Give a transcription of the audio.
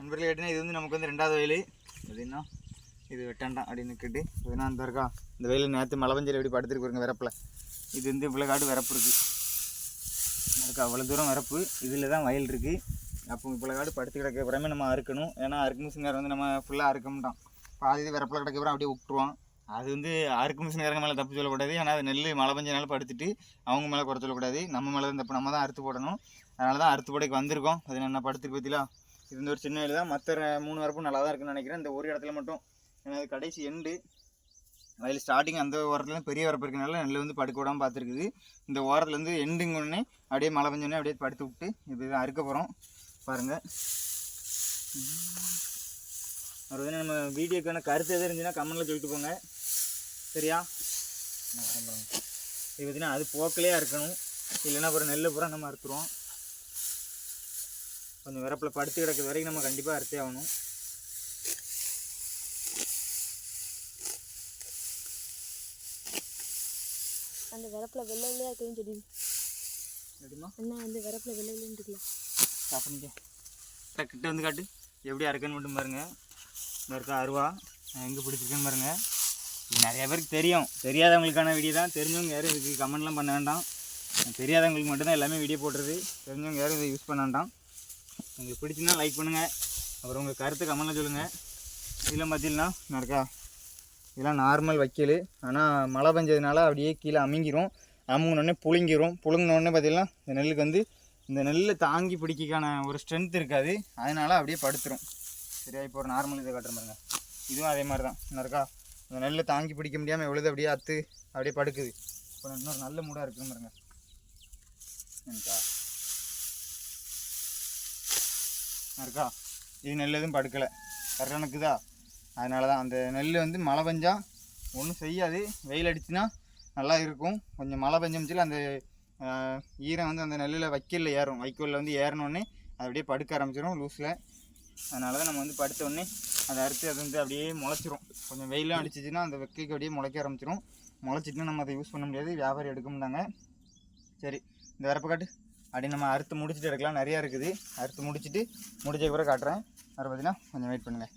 நண்பர்களே கேட்டிங்கன்னா இது வந்து நமக்கு வந்து 2வது வயல். எப்படின்னா இது வெட்டாண்டாம் அப்படின்னு நிற்கிட்டு இதுனா அந்த இருக்கா இந்த வெயில் நேற்று மழை பெஞ்சல் எப்படி படுத்துருக்கு பாருங்க வரப்பில். இது வந்து இவ்வளோ காடு வரப்பு இருக்குது எனக்கு அவ்வளோ தூரம் வரப்பு. இதில் தான் வயல் இருக்குது. அப்போ இவ்வளோ காடு படுத்து கிடக்க அப்புறமே நம்ம அறுக்கணும். ஏன்னா அறுக்கு மிஷின்காரன் வந்து நம்ம ஃபுல்லாக அறுக்க மாட்டோம். பாதி வரப்பில் கிடக்க அப்புறம் அப்படியே விட்டுருவான். அது வந்து அறுக்கு மிஷின்காரங்க மேலே தப்பு சொல்லக்கூடாது. ஏன்னா அது நெல் மழை பெஞ்சனால படுத்துட்டு அவங்க மேலே குறை சொல்லக்கூடாது. நம்ம மேலே தான் தப்பு. நம்ம தான் அறுத்து போடணும். அதனால தான் அறுத்து போடைக்கு வந்திருக்கோம். அது என்ன படுத்துட்டு பற்றிலா இது வந்து ஒரு சின்ன வயல் தான். மற்ற 3 வரப்பும் நல்லா தான் இருக்குன்னு நினைக்கிறேன். இந்த ஒரு இடத்துல மட்டும் ஏன்னா அது கடைசி எண்டு வயல் ஸ்டார்டிங் அந்த ஓரத்துலேருந்து பெரிய வரப்பு இருக்கனால நெல் வந்து படுக்க விடாமல் பார்த்துருக்குது. இந்த ஓரத்துலேருந்து எண்டுங்க ஒன்று அப்படியே மழை பெஞ்சோடனே அப்படியே படுத்து விட்டு இது அறுக்க போகிறோம் பாருங்கள். அது வந்து நம்ம வீடியோக்கான கருத்து எதுவும் இருந்துச்சுன்னா கமெண்ட்டில் சொல்லிட்டு போங்க சரியா. இது பார்த்தீங்கன்னா அது போக்கிலே இருக்கணும். இல்லைன்னா அப்புறம் நெல் பூரா நம்ம அறுத்துருவோம். கொஞ்சம் வரப்பில் படுத்து கிடக்கிற வரைக்கும் நம்ம கண்டிப்பாக அறுத்தே ஆகணும். அந்த வரப்பில் வெள்ளை வெள்ளையாக இருக்குன்னு சொல்லி எப்படிமா என்ன அந்த வரப்பில் வெள்ளை வெள்ளைன்னு இருக்குல்ல சாப்பிடுங்க. கிட்ட வந்து காட்டு எப்படி அறுக்கன்னு மட்டும் பாருங்கள். இந்த இருக்கா அருவா எங்கே பிடிச்சிருக்குன்னு பாருங்கள். இது நிறைய பேருக்கு தெரியும். தெரியாதவங்களுக்கான வீடியோ தான். தெரிஞ்சவங்க யாரும் இதுக்கு கமெண்ட்லாம் பண்ண வேண்டாம். தெரியாதவங்களுக்கு மட்டும்தான் எல்லாமே வீடியோ போடுறது. தெரிஞ்சவங்க யாரும் இதை யூஸ் பண்ண வேண்டாம். உங்களுக்கு பிடிச்சுன்னா லைக் பண்ணுங்கள். அப்புறம் உங்கள் கருத்து கமெண்ட்டில் சொல்லுங்கள். இதெல்லாம் பார்த்தீங்கன்னா இருக்கா இதெல்லாம் நார்மல் வைக்கல். ஆனால் மழை பெஞ்சதுனால அப்படியே கீழே அமுங்கிரும். அமுங்கினோடனே புழுங்கிரும். புழுங்கினோடனே பார்த்தீங்கன்னா இந்த நெல்லுக்கு வந்து இந்த நெல்லை தாங்கி பிடிக்கான ஒரு ஸ்ட்ரென்த் இருக்காது. அதனால் அப்படியே படுத்துரும் சரியா. இப்போ ஒரு நார்மல் இதை காட்டுற பாருங்க. இதுவும் அதே மாதிரி தான் என்ன இருக்கா இந்த நெல்லை தாங்கி பிடிக்க முடியாமல் எவ்வளோது அப்படியே அத்து அப்படியே படுக்குது. இப்போ இன்னொரு நல்ல மூடாக இருக்குன்னு பாருங்க எனக்கா இருக்கா. இது நெல் எதுவும் படுக்கலை கரெக்டாக இருக்குதா. அதனால தான் அந்த நெல் வந்து மழை பெஞ்சால் ஒன்றும் செய்யாது. வெயில் அடிச்சுன்னா நல்லா இருக்கும். கொஞ்சம் மழை பெஞ்சமிச்சில் அந்த ஈரம் வந்து அந்த நெல்லில் வைக்கலில் ஏறும். வைக்கோலில் வந்து ஏறினோடனே அது அப்படியே படுக்க ஆரம்பிச்சிடும் லூஸில். அதனால தான் நம்ம வந்து படுத்த உடனே அதை அறுத்து அது வந்து அப்படியே முளைச்சிரும். கொஞ்சம் வெயிலாம் அடிச்சிச்சின்னா அந்த வெக்கைக்கு அப்படியே முளைக்க ஆரம்பிச்சிடும். முளைச்சிட்டுனா நம்ம அதை யூஸ் பண்ண முடியாது. வியாபாரி எடுக்க மாட்டாங்க. சரி இந்த வரப்பு காட்டு அப்படி நம்ம அறுத்து முடிச்சுட்டு எடுக்கலாம். நிறையா இருக்குது. அறுத்து முடிச்சுட்டு முடிச்ச பிறகு காட்டுறேன். வேறு பார்த்தீங்கன்னா கொஞ்சம் வெயிட் பண்ணுங்கள்.